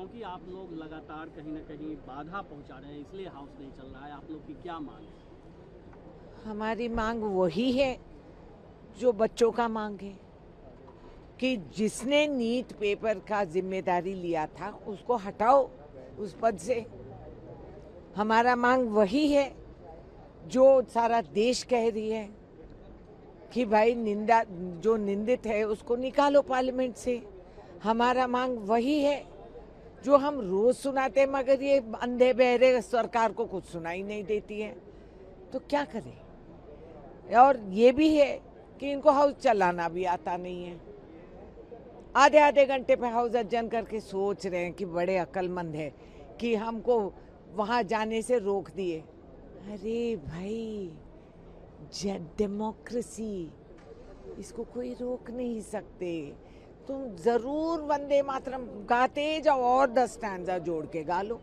क्योंकि आप लोग लगातार कहीं ना कहीं बाधा पहुंचा रहे हैं, इसलिए हाउस नहीं चल रहा है। आप लोग की क्या मांग है? हमारी मांग वही है जो बच्चों का मांग है कि जिसने नीट पेपर का जिम्मेदारी लिया था उसको हटाओ उस पद से। हमारा मांग वही है जो सारा देश कह रही है कि भाई निंदा जो निंदित है उसको निकालो पार्लियामेंट से। हमारा मांग वही है जो हम रोज सुनाते मगर ये अंधे बहरे सरकार को कुछ सुनाई नहीं देती है, तो क्या करें। और ये भी है कि इनको हाउस चलाना भी आता नहीं है। आधे आधे घंटे पे हाउस अडजन करके सोच रहे हैं कि बड़े अक्लमंद है कि हमको वहां जाने से रोक दिए। अरे भाई, डेमोक्रेसी, इसको कोई रोक नहीं सकते। तुम जरूर वंदे मातरम गाते जाओ और 10 स्टैंजा जोड़ के गा लो,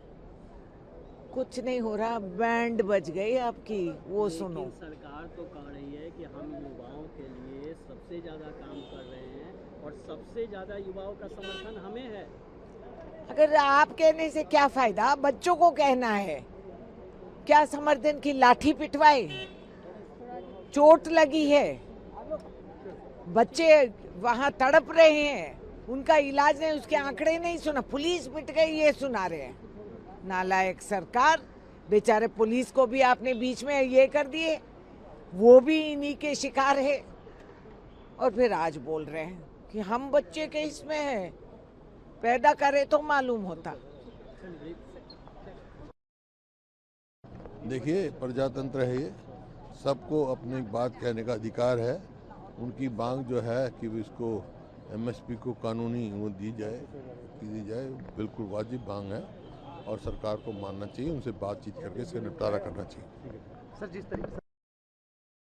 कुछ नहीं हो रहा। बैंड बज गई आपकी, वो सुनो। सरकार तो कह रही है कि हम युवाओं के लिए सबसे ज्यादा काम कर रहे हैं और सबसे ज्यादा युवाओं का समर्थन हमें है। अगर आप कहने से क्या फायदा, बच्चों को कहना है। क्या समर्थन की लाठी पिटवाए, चोट लगी है, बच्चे वहां तड़प रहे हैं, उनका इलाज नहीं, उसके आंकड़े नहीं सुना, पुलिस पिट गई ये सुना रहे हैं। नालायक सरकार। बेचारे पुलिस को भी आपने बीच में ये कर दिए, वो भी इन्हीं के शिकार है। और फिर आज बोल रहे हैं कि हम बच्चे के इसमें है, पैदा करे तो मालूम होता। देखिए, प्रजातंत्र है ये, सबको अपनी बात कहने का अधिकार है। उनकी मांग जो है कि इसको एमएसपी को कानूनी वो दी जाए, बिल्कुल वाजिब मांग है और सरकार को मानना चाहिए, उनसे बातचीत करके इसका निपटारा करना चाहिए। सर, जिस तरीके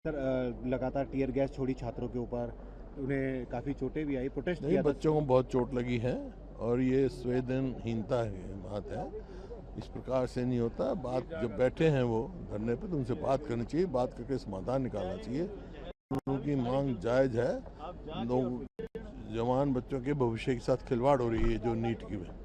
से लगातार टीयर गैस छोड़ी छात्रों के ऊपर, उन्हें काफ़ी चोटें भी आई, प्रोटेस्ट नहीं, किया था। बच्चों को बहुत चोट लगी है और ये संवेदनहीनता है, बात है, इस प्रकार से नहीं होता। बात जब बैठे हैं वो धरने पे तो उनसे बात करनी चाहिए, बात करके समाधान निकालना चाहिए। उनकी मांग जायज़ है। लोग जवान बच्चों के भविष्य के साथ खिलवाड़ हो रही है जो नीट की है।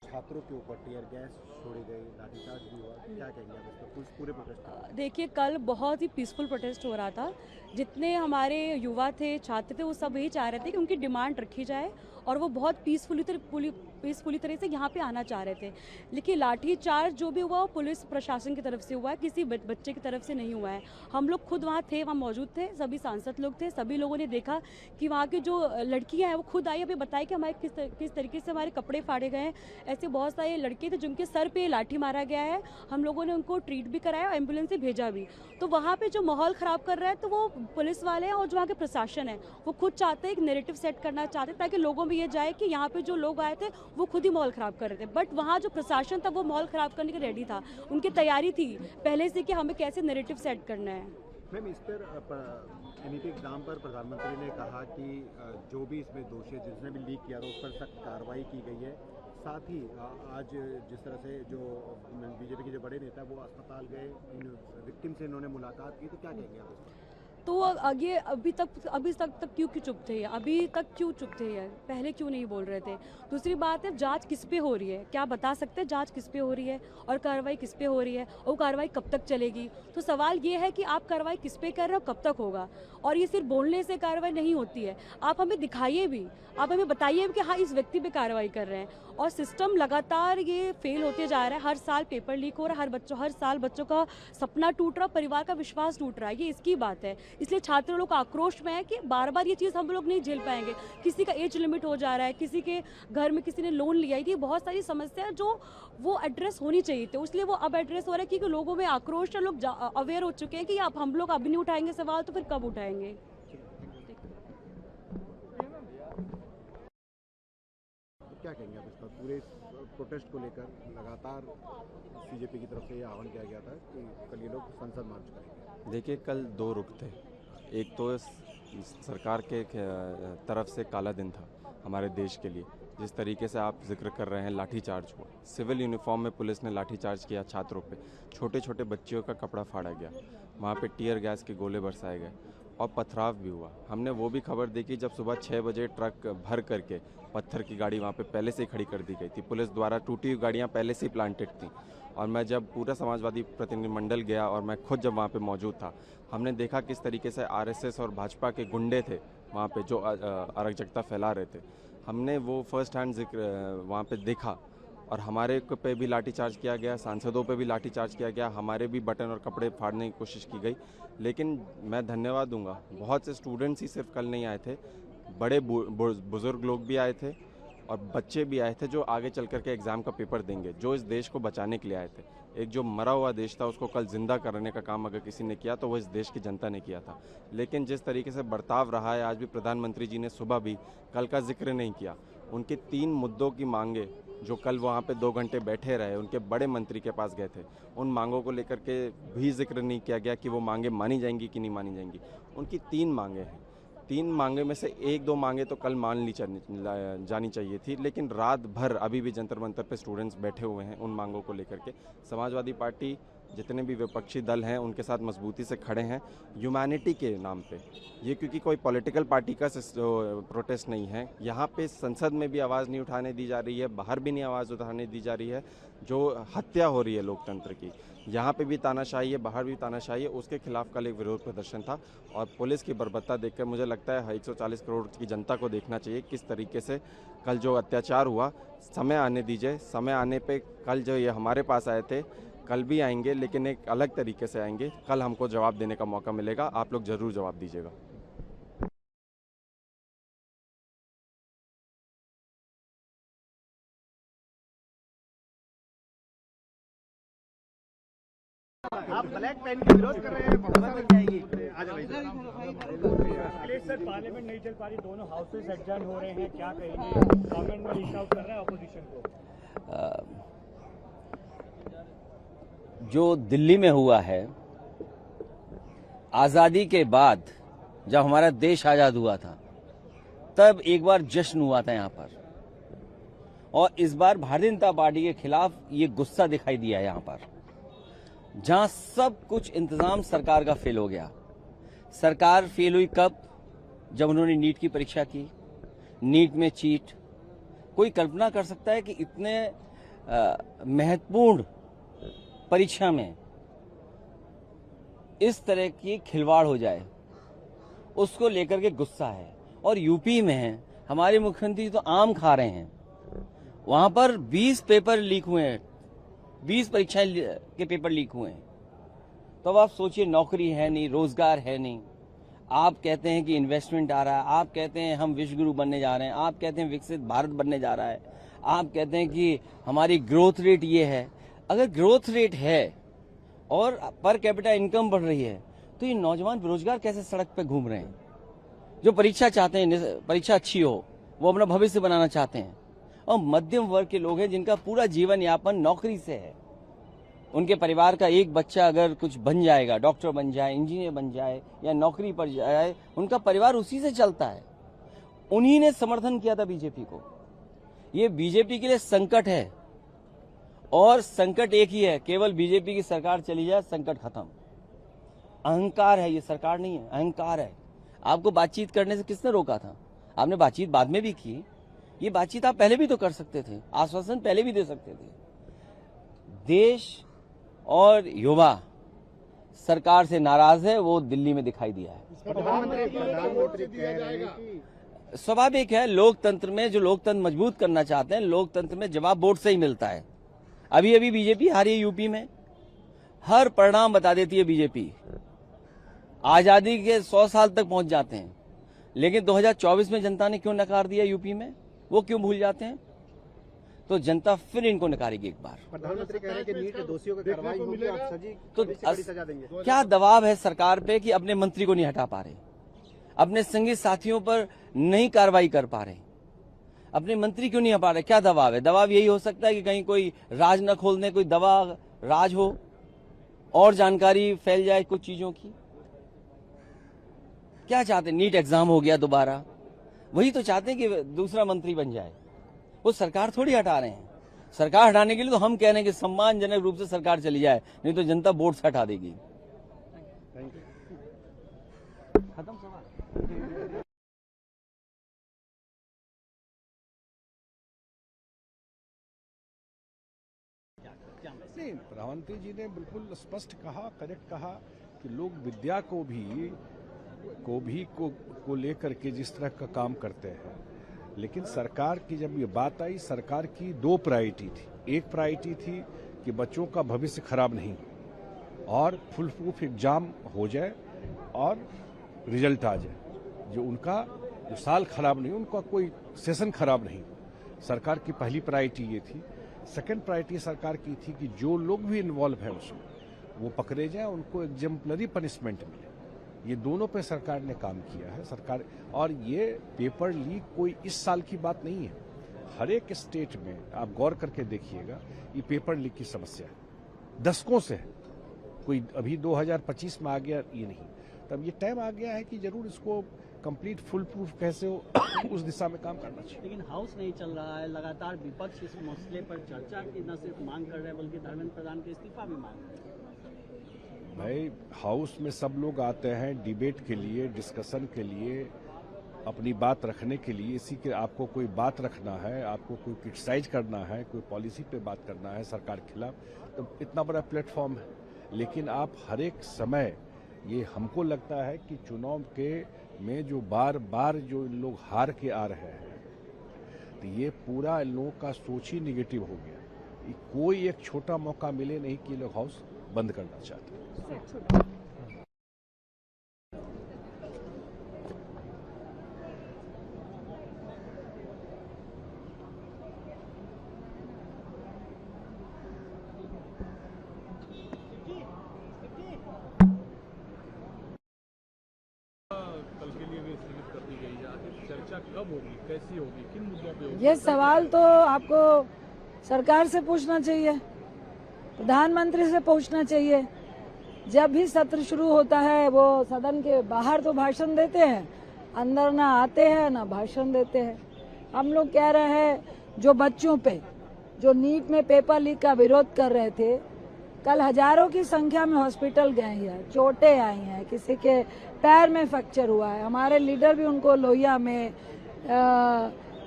छात्रों के ऊपर टीयर गैस छोड़ी गई, लाठीचार्ज भी हुआ, क्या कहेंगे आप इस पर, पूरे प्रोटेस्ट? देखिए, कल बहुत ही पीसफुल प्रोटेस्ट हो रहा था। जितने हमारे युवा थे, छात्र थे, वो सब यही चाह रहे थे कि उनकी डिमांड रखी जाए और वो बहुत पीसफुली तरह से यहाँ पे आना चाह रहे थे। लेकिन लाठी चार्ज जो भी हुआ वो पुलिस प्रशासन की तरफ से हुआ है, किसी बच्चे की तरफ से नहीं हुआ है। हम लोग खुद वहाँ थे, वहाँ मौजूद थे, सभी सांसद लोग थे, सभी लोगों ने देखा कि वहाँ की जो लड़कियाँ हैं वो खुद आई, हमें बताया कि हमारे किस तरीके से हमारे कपड़े फाड़े गए हैं। ऐसे बहुत सारे लड़के थे जिनके सर पे लाठी मारा गया है। हम लोगों ने उनको ट्रीट भी कराया और एम्बुलेंस से भेजा भी। तो वहाँ पे जो माहौल ख़राब कर रहा है तो वो पुलिस वाले हैं और जो वहाँ के प्रशासन है वो खुद चाहते हैं, एक नैरेटिव सेट करना चाहते हैं ताकि लोगों में ये जाए कि यहाँ पे जो लोग आए थे वो खुद ही माहौल ख़राब कर रहे थे। बट वहाँ जो प्रशासन था वो माहौल ख़राब करने के रेडी था, उनकी तैयारी थी पहले से कि हमें कैसे नैरेटिव सेट करना है। मैम, इस पर एनईपी एग्जाम पर प्रधानमंत्री ने कहा कि जो भी इसमें दोषी है, जिसने भी लीक किया था उस पर सख्त कार्रवाई की गई है। साथ ही आज जिस तरह से जो बीजेपी के जो बड़े नेता है वो अस्पताल गए, इन विक्टिम से इन्होंने मुलाकात की, तो क्या कहेंगे आप इस पर? तो ये अभी तक क्यों चुप थे, अभी तक क्यों चुप थे, यार पहले क्यों नहीं बोल रहे थे। दूसरी बात है, जांच किस पे हो रही है, क्या बता सकते हैं जांच किस पे हो रही है और कार्रवाई किस पे हो रही है और कार्रवाई कब तक चलेगी। तो सवाल ये है कि आप कार्रवाई किस पे कर रहे हो, कब तक होगा। और ये सिर्फ बोलने से कार्रवाई नहीं होती है, आप हमें दिखाइए भी, आप हमें बताइए कि हाँ इस व्यक्ति पे कार्रवाई कर रहे हैं। और सिस्टम लगातार ये फेल होते जा रहा है, हर साल पेपर लीक हो रहा है, हर साल बच्चों का सपना टूट रहा, परिवार का विश्वास टूट रहा है, ये इसकी बात है। इसलिए छात्र लोग आक्रोश में है कि बार बार ये चीज़ हम लोग नहीं झेल पाएंगे। किसी का एज लिमिट हो जा रहा है, किसी के घर में किसी ने लोन लिया, ये बहुत सारी समस्या है जो वो एड्रेस होनी चाहिए थी, इसलिए वो अब एड्रेस हो रहा है क्योंकि लोगों में आक्रोश है, लोग अवेयर हो चुके हैं कि अब हम लोग अभी नहीं उठाएंगे सवाल तो फिर कब उठाएंगे। क्या कहेंगे आप इस पर, पूरे प्रोटेस्ट को लेकर लगातार बीजेपी की तरफ से ये आह्वान किया गया था कि कल ये लोग संसद मार्च करेंगे? देखिए, कल दो रुख थे। एक तो सरकार के तरफ से काला दिन था हमारे देश के लिए, जिस तरीके से आप जिक्र कर रहे हैं, लाठीचार्ज हुआ, सिविल यूनिफॉर्म में पुलिस ने लाठीचार्ज किया छात्रों पे, छोटे छोटे बच्चियों का कपड़ा फाड़ा गया, वहाँ पे टीयर गैस के गोले बरसाए गए। और पथराव भी हुआ। हमने वो भी खबर देखी जब सुबह 6 बजे ट्रक भर करके पत्थर की गाड़ी वहाँ पे पहले से ही खड़ी कर दी गई थी। पुलिस द्वारा टूटी हुई गाड़ियाँ पहले से ही प्लांटेड थी। और मैं जब पूरा समाजवादी प्रतिनिधिमंडल गया और मैं खुद जब वहाँ पे मौजूद था, हमने देखा किस तरीके से आरएसएस और भाजपा के गुंडे थे वहाँ पे जो अराजकता फैला रहे थे। हमने वो फर्स्ट हैंड जिक्र वहाँ पे देखा और हमारे पे भी लाठीचार्ज किया गया, सांसदों पे भी लाठीचार्ज किया गया, हमारे भी बटन और कपड़े फाड़ने की कोशिश की गई। लेकिन मैं धन्यवाद दूंगा, बहुत से स्टूडेंट्स ही सिर्फ कल नहीं आए थे, बड़े बुजुर्ग लोग भी आए थे और बच्चे भी आए थे जो आगे चल कर के एग्ज़ाम का पेपर देंगे, जो इस देश को बचाने के लिए आए थे। एक जो मरा हुआ देश था उसको कल जिंदा करने का काम अगर किसी ने किया तो वो इस देश की जनता ने किया था। लेकिन जिस तरीके से बर्ताव रहा है, आज भी प्रधानमंत्री जी ने सुबह भी कल का जिक्र नहीं किया। उनके 3 मुद्दों की मांगे जो कल वहाँ पे 2 घंटे बैठे रहे, उनके बड़े मंत्री के पास गए थे, उन मांगों को लेकर के भी जिक्र नहीं किया गया कि वो मांगे मानी जाएंगी कि नहीं मानी जाएंगी। उनकी 3 मांगे हैं। 3 मांगे में से 1-2 मांगे तो कल मान ली जानी चाहिए थी, लेकिन रात भर अभी भी जंतर मंतर पे स्टूडेंट्स बैठे हुए हैं उन मांगों को लेकर के। समाजवादी पार्टी जितने भी विपक्षी दल हैं उनके साथ मजबूती से खड़े हैं ह्यूमैनिटी के नाम पे। ये क्योंकि कोई पॉलिटिकल पार्टी का प्रोटेस्ट नहीं है। यहाँ पे संसद में भी आवाज़ नहीं उठाने दी जा रही है, बाहर भी नहीं आवाज़ उठाने दी जा रही है। जो हत्या हो रही है लोकतंत्र की, यहाँ पे भी तानाशाही है, बाहर भी तानाशाही है, उसके खिलाफ कल एक विरोध प्रदर्शन था। और पुलिस की बर्बरता देखकर मुझे लगता है 140 करोड़ की जनता को देखना चाहिए किस तरीके से कल जो अत्याचार हुआ। समय आने दीजिए, समय आने पे कल जो ये हमारे पास आए थे कल भी आएंगे, लेकिन एक अलग तरीके से आएंगे। कल हमको जवाब देने का मौका मिलेगा, आप लोग ज़रूर जवाब दीजिएगा। आप ब्लैक पेन का विरोध कर रहे हैं, भरोसा लग जाएगी। सर पार्लियामेंट नहीं चल पा रही, दोनों हाउसेस एडजर्न हो रहे हैं, क्या कहेंगे? गवर्नमेंट में रीच आउट कर रहा है अपोजिशन को। जो दिल्ली में हुआ है, आजादी के बाद जब हमारा देश आजाद हुआ था तब एक बार जश्न हुआ था यहाँ पर, और इस बार भारतीय जनता पार्टी के खिलाफ ये गुस्सा दिखाई दिया यहाँ पर, जहां सब कुछ इंतजाम सरकार का फेल हो गया। सरकार फेल हुई कब? जब उन्होंने नीट की परीक्षा की, नीट में चीट। कोई कल्पना कर सकता है कि इतने महत्वपूर्ण परीक्षा में इस तरह की खिलवाड़ हो जाए? उसको लेकर के गुस्सा है। और यूपी में हमारे मुख्यमंत्री तो आम खा रहे हैं, वहां पर 20 पेपर लीक हुए हैं, 20 परीक्षाएं के पेपर लीक हुए हैं। तो अब आप सोचिए, नौकरी है नहीं, रोजगार है नहीं। आप कहते हैं कि इन्वेस्टमेंट आ रहा है, आप कहते हैं हम विश्व गुरु बनने जा रहे हैं, आप कहते हैं विकसित भारत बनने जा रहा है, आप कहते हैं कि हमारी ग्रोथ रेट ये है। अगर ग्रोथ रेट है और पर कैपिटा इनकम बढ़ रही है तो ये नौजवान बेरोजगार कैसे सड़क पे घूम रहे हैं? जो परीक्षा चाहते हैं, परीक्षा अच्छी हो, वो अपना भविष्य बनाना चाहते हैं, और मध्यम वर्ग के लोग हैं जिनका पूरा जीवन यापन नौकरी से है। उनके परिवार का एक बच्चा अगर कुछ बन जाएगा, डॉक्टर बन जाए, इंजीनियर बन जाए या नौकरी पर जाए, उनका परिवार उसी से चलता है। उन्हीं ने समर्थन किया था बीजेपी को। ये बीजेपी के लिए संकट है, और संकट एक ही है, केवल बीजेपी की सरकार चली जाए, संकट खत्म। अहंकार है, ये सरकार नहीं है, अहंकार है। आपको बातचीत करने से किसने रोका था? आपने बातचीत बाद में भी की, ये बातचीत आप पहले भी तो कर सकते थे, आश्वासन पहले भी दे सकते थे। देश और युवा सरकार से नाराज है, वो दिल्ली में दिखाई दिया है। स्वाभाविक है, लोकतंत्र में जो लोकतंत्र मजबूत करना चाहते हैं, लोकतंत्र में जवाब वोट से ही मिलता है। अभी अभी बीजेपी हारी है यूपी में, हर परिणाम बता देती है बीजेपी। आजादी के 100 साल तक पहुंच जाते हैं, लेकिन 2024 में जनता ने क्यों नकार दिया यूपी में, वो क्यों भूल जाते हैं? तो जनता फिर इनको नकारेगी एक बार। प्रधानमंत्री कह रहे हैं कि नीट दोषियों की कार्रवाई होगी और तो सजा देंगे। क्या दबाव है सरकार पे कि अपने मंत्री को नहीं हटा पा रहे, अपने संगी साथियों पर नहीं कार्रवाई कर पा रहे, अपने मंत्री क्यों नहीं हटा रहे? क्या दबाव है? दबाव यही हो सकता है कि कहीं कोई राज न खोल दे, कोई दवा राज हो और जानकारी फैल जाए कुछ चीजों की। क्या चाहते? नीट एग्जाम हो गया दोबारा, वही तो चाहते हैं कि दूसरा मंत्री बन जाए। वो सरकार थोड़ी हटा रहे हैं। सरकार हटाने के लिए तो हम कह रहे हैं कि सम्मानजनक रूप से सरकार चली जाए, नहीं तो जनता वोट से हटा देगी। खत्म। क्या मैसेज? नहीं, प्रधानमंत्री जी ने बिल्कुल स्पष्ट कहा, करेक्ट कहा कि लोग विद्या को लेकर के जिस तरह का काम करते हैं, लेकिन सरकार की जब ये बात आई, सरकार की दो प्रायोरिटी थी। एक प्रायोरिटी थी कि बच्चों का भविष्य खराब नहीं हो और फुल प्रूफ एग्जाम हो जाए और रिजल्ट आ जाए, जो साल खराब नहीं हो, उनका कोई सेशन खराब नहीं हो। सरकार की पहली प्रायोरिटी ये थी। सेकंड प्रायोरिटी सरकार की थी कि जो लोग भी इन्वॉल्व हैं उसमें वो पकड़े जाएं, उनको एग्जाम्पलरी पनिशमेंट मिले। ये दोनों पे सरकार ने काम किया है सरकार। और ये पेपर लीक कोई इस साल की बात नहीं है, हर एक स्टेट में आप गौर करके देखिएगा ये पेपर लीक की समस्या है, दशकों से है। कोई अभी 2025 में आ गया ये नहीं, तब ये टाइम आ गया है कि जरूर इसको कंप्लीट फुल प्रूफ कैसे हो उस दिशा में काम करना चाहिए। लेकिन हाउस नहीं चल रहा है, लगातार विपक्ष इस मसले पर चर्चा की न सिर्फ मांग कर रहे हैं बल्कि धर्मेंद्र प्रधान के इस्तीफा भी मांग रहे हैं। भाई, हाउस में सब लोग आते हैं डिबेट के लिए, डिस्कशन के लिए, अपनी बात रखने के लिए। इसी के आपको कोई बात रखना है, आपको कोई क्रिटिसाइज करना है, कोई पॉलिसी पे बात करना है सरकार के खिलाफ, तो इतना बड़ा प्लेटफॉर्म है। लेकिन आप हर एक समय, ये हमको लगता है कि चुनाव के में जो बार बार जो इन लोग हार के आ रहे हैं, तो ये पूरा इन लोगों का सोच ही निगेटिव हो गया। कोई एक छोटा मौका मिले नहीं कि लोग हाउस बंद करना चाहते हैं। कल के लिए भी स्थगित कर दी गई है। आखिर चर्चा कब होगी, कैसी होगी, किन मुद्दों पे होगी? ये सवाल तो आपको सरकार से पूछना चाहिए, प्रधानमंत्री से पूछना चाहिए। जब भी सत्र शुरू होता है वो सदन के बाहर तो भाषण देते हैं, अंदर ना आते हैं ना भाषण देते हैं। हम लोग कह रहे हैं जो बच्चों पे जो नीट में पेपर लीक का विरोध कर रहे थे, कल हजारों की संख्या में हॉस्पिटल गए हैं, चोटें आई हैं, किसी के पैर में फ्रैक्चर हुआ है। हमारे लीडर भी उनको लोहिया में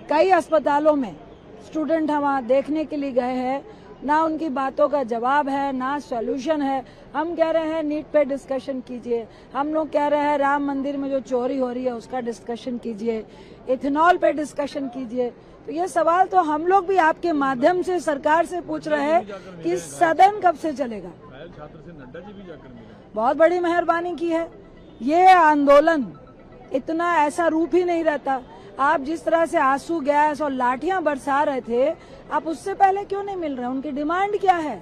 कई अस्पतालों में स्टूडेंट वहाँ देखने के लिए गए हैं। ना उनकी बातों का जवाब है, ना सॉल्यूशन है। हम कह रहे हैं नीट पे डिस्कशन कीजिए, हम लोग कह रहे हैं राम मंदिर में जो चोरी हो रही है उसका डिस्कशन कीजिए, इथेनॉल पे डिस्कशन कीजिए। तो ये सवाल तो हम लोग भी आपके माध्यम से सरकार से पूछ रहे हैं कि सदन कब से चलेगा। छात्र से नड्डा जी भी जाकर मिले, बहुत बड़ी मेहरबानी की है। ये आंदोलन इतना ऐसा रूप ही नहीं रहता। आप जिस तरह से आंसू गैस और लाठियां बरसा रहे थे, आप उससे पहले क्यों नहीं मिल रहे? उनकी डिमांड क्या है?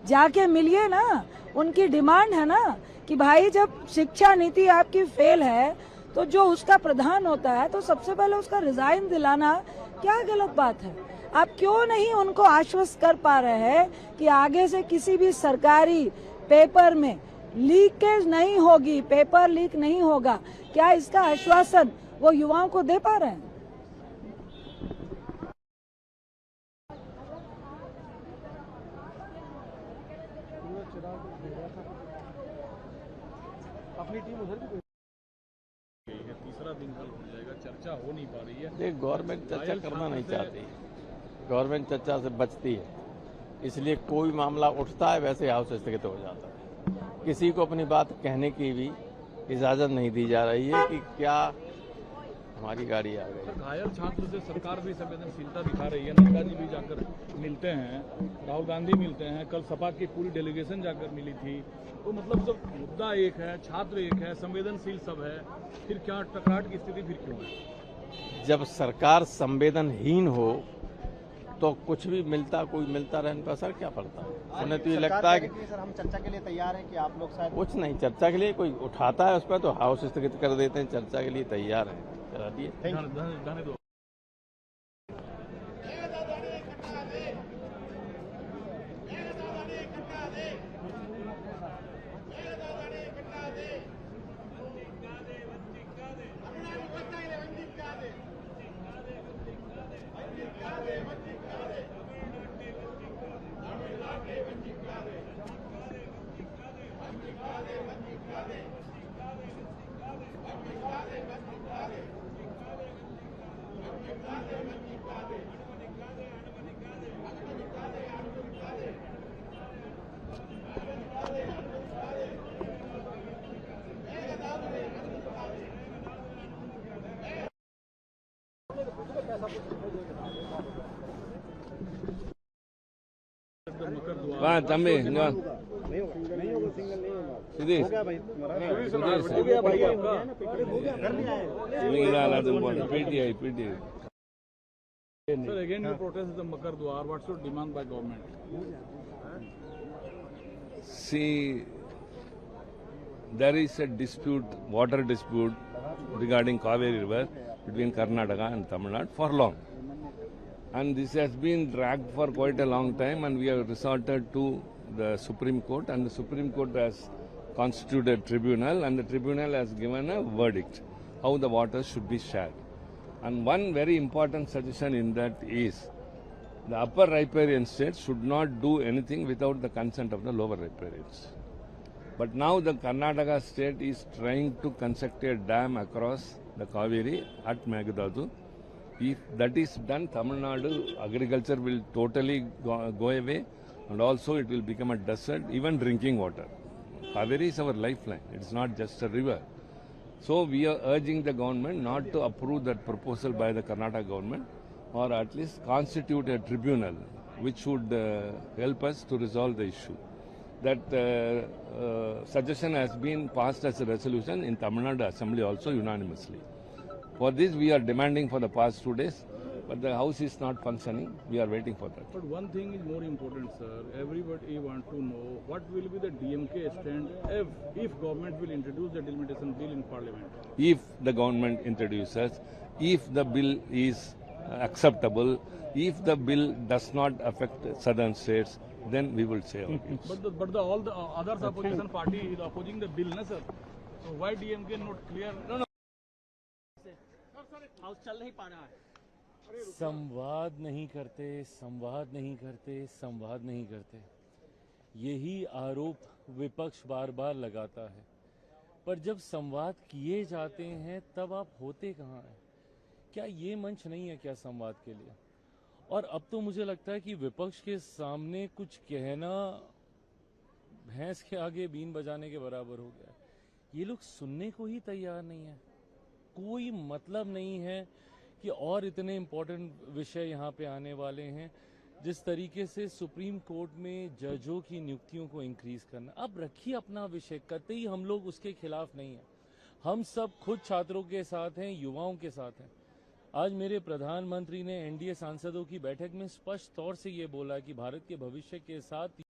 जाके मिलिए ना। उनकी डिमांड है ना कि भाई जब शिक्षा नीति आपकी फेल है तो जो उसका प्रधान होता है तो सबसे पहले उसका रिजाइन दिलाना क्या गलत बात है? आप क्यों नहीं उनको आश्वस्त कर पा रहे हैं कि आगे से किसी भी सरकारी पेपर में लीकेज नहीं होगी, पेपर लीक नहीं होगा? क्या इसका आश्वासन वो युवाओं को दे पा रहे हैं? अपनी टीम उधर भी है, तीसरा दिन कल हो जाएगा, चर्चा हो नहीं पा रही है। देख, गवर्नमेंट चर्चा करना नहीं चाहती, गवर्नमेंट चर्चा से बचती है, इसलिए कोई मामला उठता है वैसे हाउस स्थगित हो जाता है। किसी को अपनी बात कहने की भी इजाजत नहीं दी जा रही है कि क्या हमारी गाड़ी आ गई। घायल छात्र से सरकार भी संवेदनशीलता दिखा रही है। नड्डा जी भी जाकर मिलते हैं, राहुल गांधी मिलते हैं, कल सपा की पूरी डेलीगेशन जाकर मिली थी। तो मतलब जब मुद्दा एक है, छात्र एक है, संवेदनशील सब है, फिर क्या टकराट की स्थिति फिर क्यों है? जब सरकार संवेदनहीन हो तो कुछ भी कोई मिलता रहे, उनका असर क्या पड़ता है? उन्हें तो ये लगता है कि सर हम चर्चा के लिए तैयार हैं कि आप लोग शायद कुछ नहीं, चर्चा के लिए कोई उठाता है उस पर तो हाउस स्थगित कर देते हैं। चर्चा के लिए तैयार है, करा दिए। धन्यवाद। तम्बी PTI. Sir, again you protest the Makar Dwar. What's your demand by government? See, there is a dispute, water dispute regarding Kaveri River between Karnataka and Tamil Nadu for long. And this has been dragged for quite a long time, and we have resorted to the Supreme Court, and the Supreme Court has constituted a tribunal, and the tribunal has given a verdict how the water should be shared. And one very important suggestion in that is the upper riparian states should not do anything without the consent of the lower riparians. But now the Karnataka state is trying to construct a dam across the Kaveri at Meghadadu. If that is done, Tamil Nadu agriculture will totally go away, and also it will become a desert, even drinking water. Kaveri is our lifeline. It's not just a river. So we are urging the government not to approve that proposal by the Karnataka government, or at least constitute a tribunal which would help us to resolve the issue. That suggestion has been passed as a resolution in Tamil Nadu Assembly also unanimously. For this we are demanding for the past 2 days, but the house is not functioning. We are waiting for that. But one thing is more important, sir. Everybody wants to know what will be the DMK stand if government will introduce the delimitation bill in parliament. If the government introduces, if the bill is acceptable, if the bill does not affect southern states, then we will say okay. But all the others opposition party is opposing the bill, na sir? So why DMK not clear? No. House चल नहीं पा रहा है। संवाद नहीं करते, यही आरोप विपक्ष बार बार लगाता है। पर जब संवाद किए जाते हैं तब आप होते कहाँ हैं? क्या ये मंच नहीं है क्या संवाद के लिए? और अब तो मुझे लगता है कि विपक्ष के सामने कुछ कहना भैंस के आगे बीन बजाने के बराबर हो गया। ये लोग सुनने को ही तैयार नहीं है। कोई मतलब नहीं है कि और इतने इम्पोर्टेंट विषय यहाँ पे आने वाले हैं, जिस तरीके से सुप्रीम कोर्ट में जजों की नियुक्तियों को इंक्रीज करना। अब रखिए अपना विषय, कतई हम लोग उसके खिलाफ नहीं हैं। हम सब खुद छात्रों के साथ हैं, युवाओं के साथ हैं। आज मेरे प्रधानमंत्री ने एनडीए सांसदों की बैठक में स्पष्ट तौर से ये बोला कि भारत के भविष्य के साथ